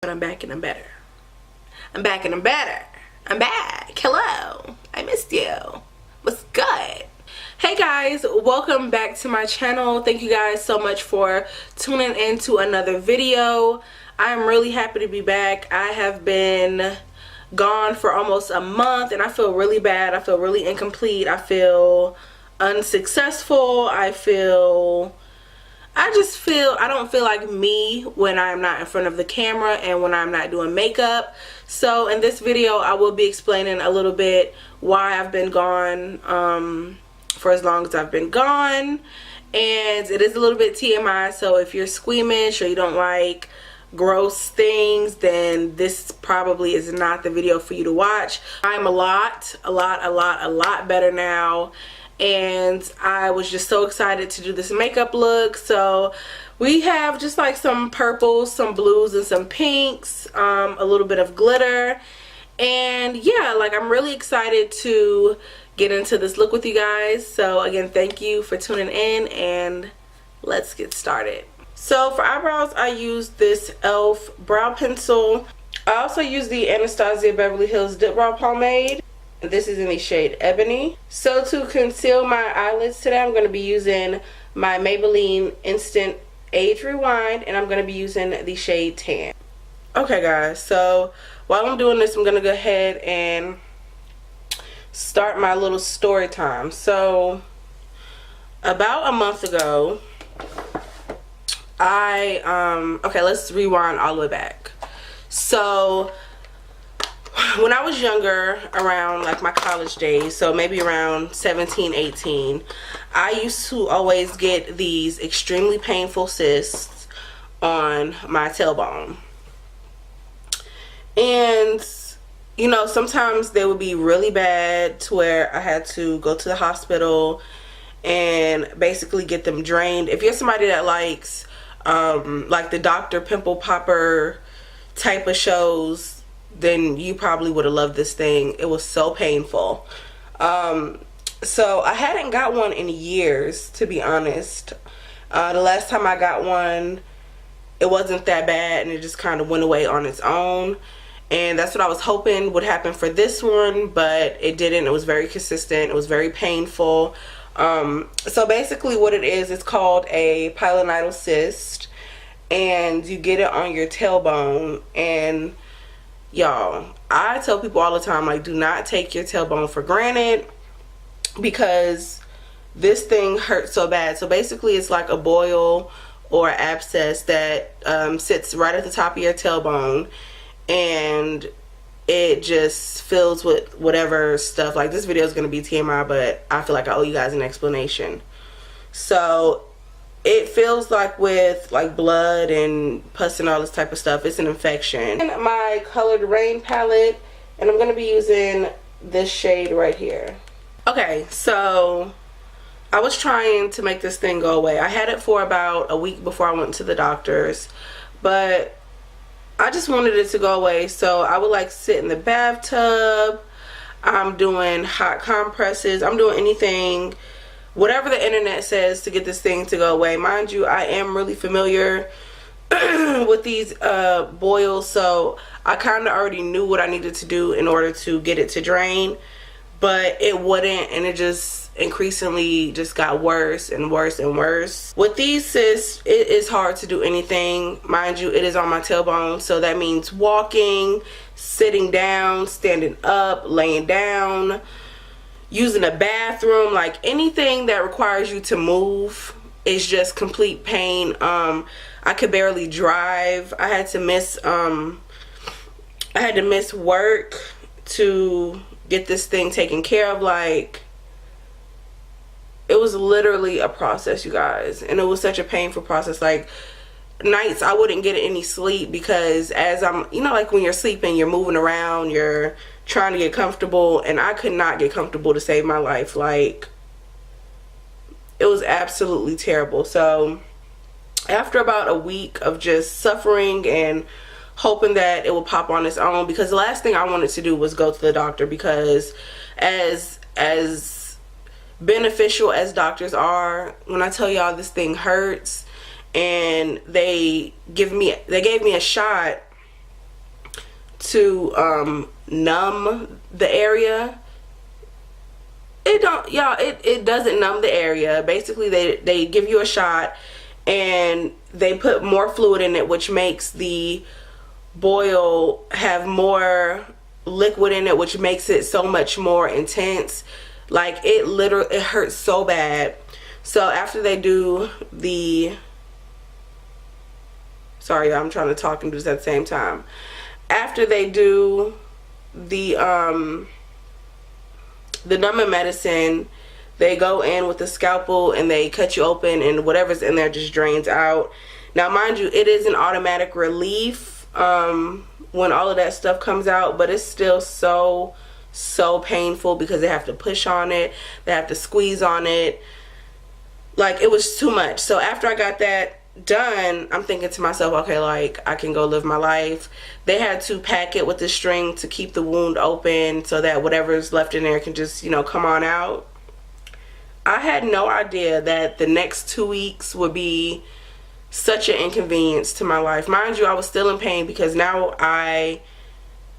But I'm back and I'm better. I'm back and I'm better. I'm back. Hello. I missed you. What's good? Hey guys, welcome back to my channel. Thank you guys so much for tuning in to another video. I'm really happy to be back. I have been gone for almost a month and I feel really bad. I feel really incomplete. I feel unsuccessful. I don't feel like me when I'm not in front of the camera and when I'm not doing makeup. So in this video I will be explaining a little bit why I've been gone for as long as I've been gone, and it is a little bit TMI, so if you're squeamish or you don't like gross things, then this probably is not the video for you to watch. I'm a lot better now, and I was just so excited to do this makeup look. So we have just like some purples, some blues, and some pinks, a little bit of glitter, and yeah, like I'm really excited to get into this look with you guys. So again, thank you for tuning in and let's get started. So for eyebrows, I use this e.l.f. brow pencil. I also use the Anastasia Beverly Hills Dip Brow Pomade. This is in the shade Ebony. So to conceal my eyelids today, I'm going to be using my Maybelline Instant Age Rewind, and I'm going to be using the shade Tan. Okay guys, so while I'm doing this, I'm going to go ahead and start my little story time. So about a month ago, okay, let's rewind all the way back. So when I was younger, around like my college days, so maybe around 17, 18, I used to always get these extremely painful cysts on my tailbone. And you know, sometimes they would be really bad to where I had to go to the hospital and basically get them drained. If you're somebody that likes like the Dr. Pimple Popper type of shows, then you probably would have loved this thing. It was so painful. So I hadn't got one in years, to be honest. The last time I got one, it wasn't that bad and it just kind of went away on its own. And that's what I was hoping would happen for this one, but it didn't. It was very consistent. It was very painful. So basically what it is, it's called a pilonidal cyst, and you get it on your tailbone. And y'all, I tell people all the time, like, do not take your tailbone for granted, because this thing hurts so bad. So basically it's like a boil or abscess that sits right at the top of your tailbone, and it just fills with whatever stuff. Like, this video is going to be TMI, but I feel like I owe you guys an explanation. So it feels like with like blood and pus and all this type of stuff. It's an infection. And my Colored Rain palette, and I'm going to be using this shade right here. Okay, so I was trying to make this thing go away. I had it for about a week before I went to the doctor's, but I just wanted it to go away. So I would like sit in the bathtub. I'm doing hot compresses. I'm doing anything, whatever the internet says, to get this thing to go away. Mind you, I am really familiar with these boils, so I kind of already knew what I needed to do in order to get it to drain, but it wouldn't, and it just increasingly just got worse and worse and worse. With these cysts, it is hard to do anything. Mind you, it is on my tailbone, so that means walking, sitting down, standing up, laying down, using a bathroom, like anything that requires you to move is just complete pain. I could barely drive. I had to miss work to get this thing taken care of. Like, it was literally a process, you guys, and it was such a painful process. Like, nights I wouldn't get any sleep, because as I'm, you know, like when you're sleeping, you're moving around, you're trying to get comfortable, and I could not get comfortable to save my life. Like, it was absolutely terrible. So after about a week of just suffering and hoping that it would pop on its own, because the last thing I wanted to do was go to the doctor, because as beneficial as doctors are, when I tell y'all this thing hurts, and they gave me a shot to numb the area. It don't, y'all, it doesn't numb the area. Basically they give you a shot and they put more fluid in it, which makes the boil have more liquid in it, which makes it so much more intense. Like, it hurts so bad. So after they do the, sorry, I'm trying to talk and do this at the same time. After they do the numbing medicine, they go in with the scalpel and they cut you open, and whatever's in there just drains out. Now, mind you, it is an automatic relief when all of that stuff comes out, but it's still so painful because they have to push on it, they have to squeeze on it. Like, it was too much. So after I got that done, I'm thinking to myself, okay, like, I can go live my life. They had to pack it with the string to keep the wound open so that whatever's left in there can just, you know, come on out. I had no idea that the next 2 weeks would be such an inconvenience to my life. Mind you, I was still in pain because now I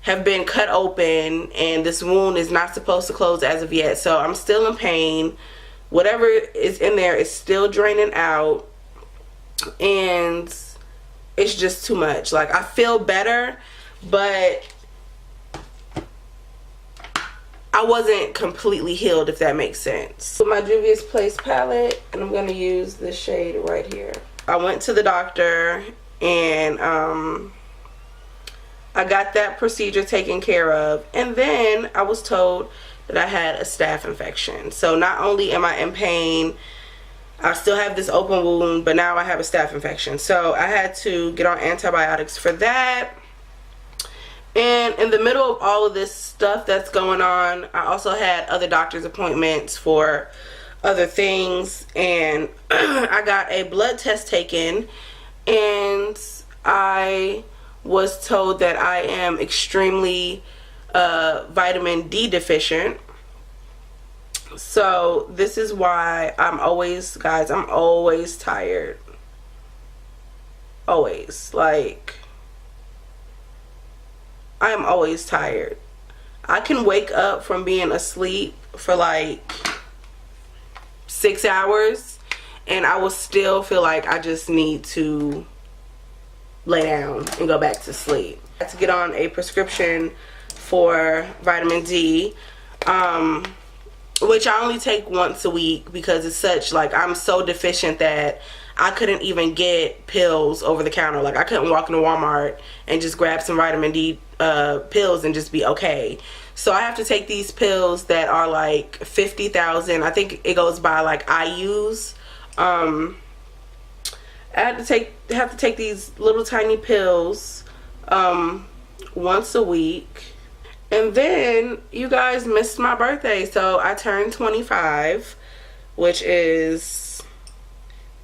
have been cut open and this wound is not supposed to close as of yet. So I'm still in pain. Whatever is in there is still draining out, and it's just too much. Like, I feel better, but I wasn't completely healed, if that makes sense. With my Juvia's Place palette, and I'm going to use this shade right here. I went to the doctor and I got that procedure taken care of, and then I was told that I had a staph infection. So not only am I in pain, I still have this open wound, but now I have a staph infection. So I had to get on antibiotics for that. And in the middle of all of this stuff that's going on, I also had other doctor's appointments for other things, and I got a blood test taken, and I was told that I am extremely vitamin D deficient. So this is why I'm always, guys, I'm always tired. Always. Like, I am always tired. I can wake up from being asleep for like 6 hours and I will still feel like I just need to lay down and go back to sleep. I had to get on a prescription for vitamin D, which I only take once a week because it's such, like, I'm so deficient that I couldn't even get pills over the counter. Like, I couldn't walk into Walmart and just grab some vitamin D pills and just be okay. So I have to take these pills that are like 50,000. I think it goes by like IUs. I have to take these little tiny pills once a week. And then you guys missed my birthday, so I turned 25, which is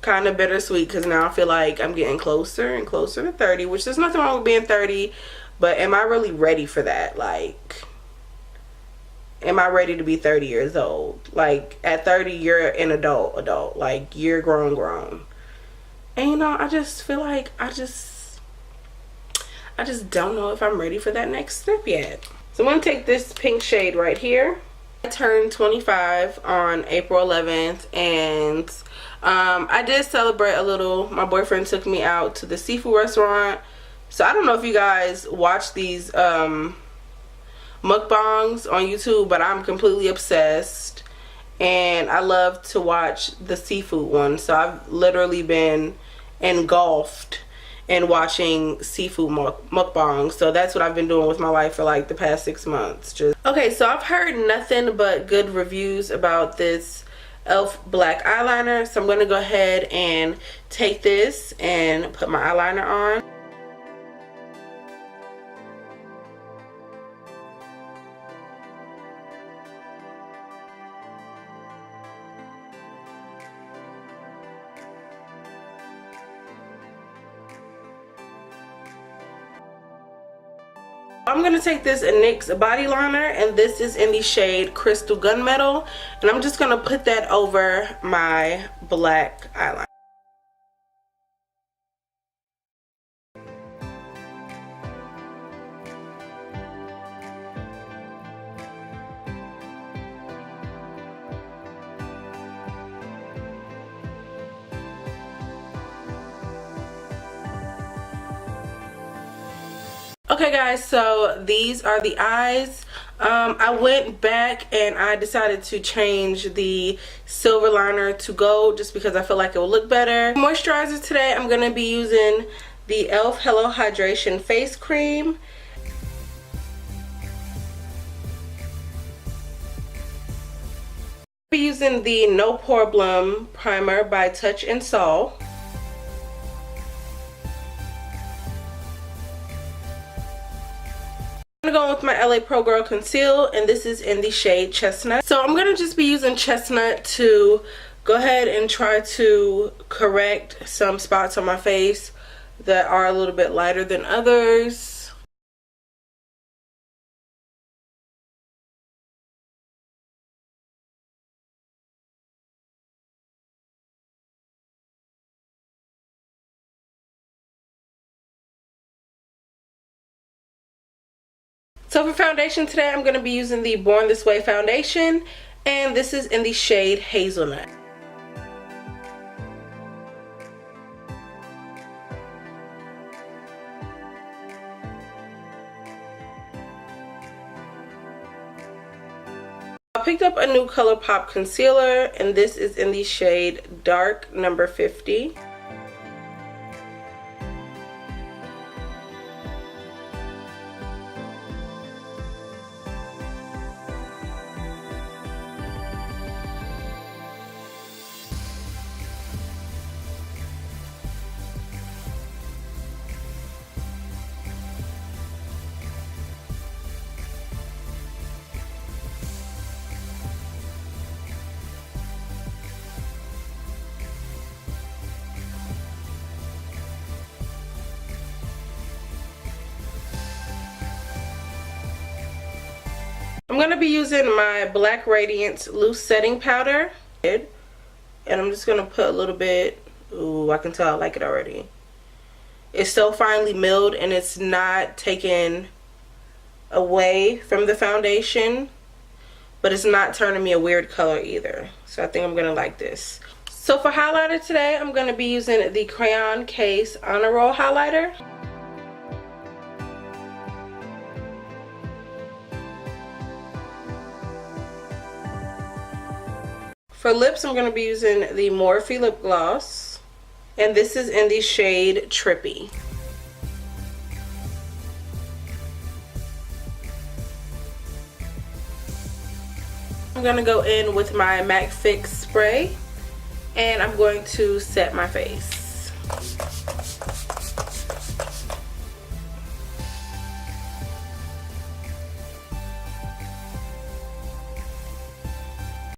kind of bittersweet because now I feel like I'm getting closer and closer to 30, which there's nothing wrong with being 30, but am I really ready for that? Like, am I ready to be 30 years old? Like, at 30, you're an adult. Like, you're grown. And, you know, I just feel like I just don't know if I'm ready for that next step yet. So I'm going to take this pink shade right here. I turned 25 on April 11th, and I did celebrate a little. My boyfriend took me out to the seafood restaurant. So I don't know if you guys watch these mukbangs on YouTube, but I'm completely obsessed. And I love to watch the seafood ones. So I've literally been engulfed in watching seafood mukbangs. So that's what I've been doing with my life for like the past 6 months. Okay, so I've heard nothing but good reviews about this e.l.f. black eyeliner. So I'm going to go ahead and take this and put my eyeliner on. I'm going to take this NYX body liner, and this is in the shade Crystal Gunmetal, and I'm just going to put that over my black eyeliner. Okay guys, so these are the eyes. I went back and I decided to change the silver liner to gold just because I feel like it will look better. Moisturizer today, I'm going to be using the e.l.f. Hello Hydration Face Cream. I'll be using the No Problem Primer by Touch and Sol. I'm going to go with my LA Pro Girl Conceal, and this is in the shade Chestnut. So I'm going to just be using Chestnut to go ahead and try to correct some spots on my face that are a little bit lighter than others. So for foundation today, I'm going to be using the Born This Way foundation, and this is in the shade Hazelnut. I picked up a new ColourPop concealer, and this is in the shade Dark number 50. I'm going to be using my Black Radiance Loose Setting Powder. And I'm just going to put a little bit. Ooh, I can tell I like it already. It's so finely milled and it's not taken away from the foundation. But it's not turning me a weird color either. So I think I'm going to like this. So for highlighter today, I'm going to be using the Crayon Case Honor Roll Highlighter. For lips, I'm going to be using the Morphe Lip Gloss. And this is in the shade Trippy. I'm going to go in with my MAC Fix spray. And I'm going to set my face.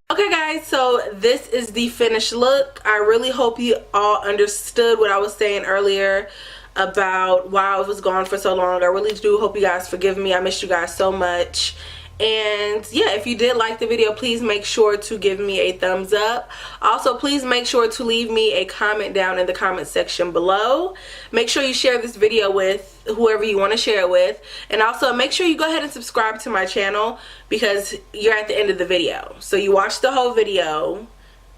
Okay guys, so this is the finished look. I really hope you all understood what I was saying earlier about why I was gone for so long. I really do hope you guys forgive me. I missed you guys so much. And yeah, if you did like the video, please make sure to give me a thumbs up. Also, please make sure to leave me a comment down in the comment section below. Make sure you share this video with whoever you want to share it with. And also make sure you go ahead and subscribe to my channel because you're at the end of the video. So you watched the whole video,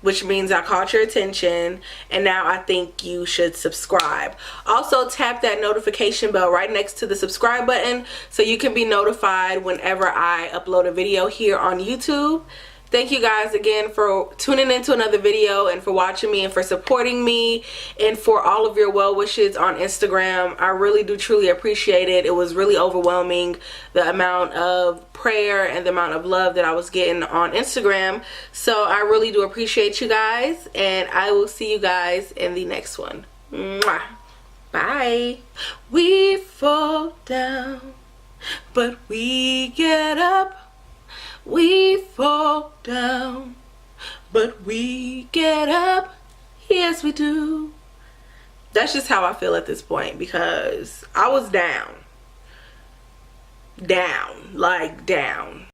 which means I caught your attention, and now I think you should subscribe. Also, tap that notification bell right next to the subscribe button so you can be notified whenever I upload a video here on YouTube. Thank you guys again for tuning into another video and for watching me and for supporting me and for all of your well wishes on Instagram. I really do truly appreciate it. It was really overwhelming, the amount of prayer and the amount of love that I was getting on Instagram. So I really do appreciate you guys, and I will see you guys in the next one. Mwah. Bye. We fall down, but we get up. We fall down, but we get up. Yes, we do. That's just how I feel at this point because I was down. Like down.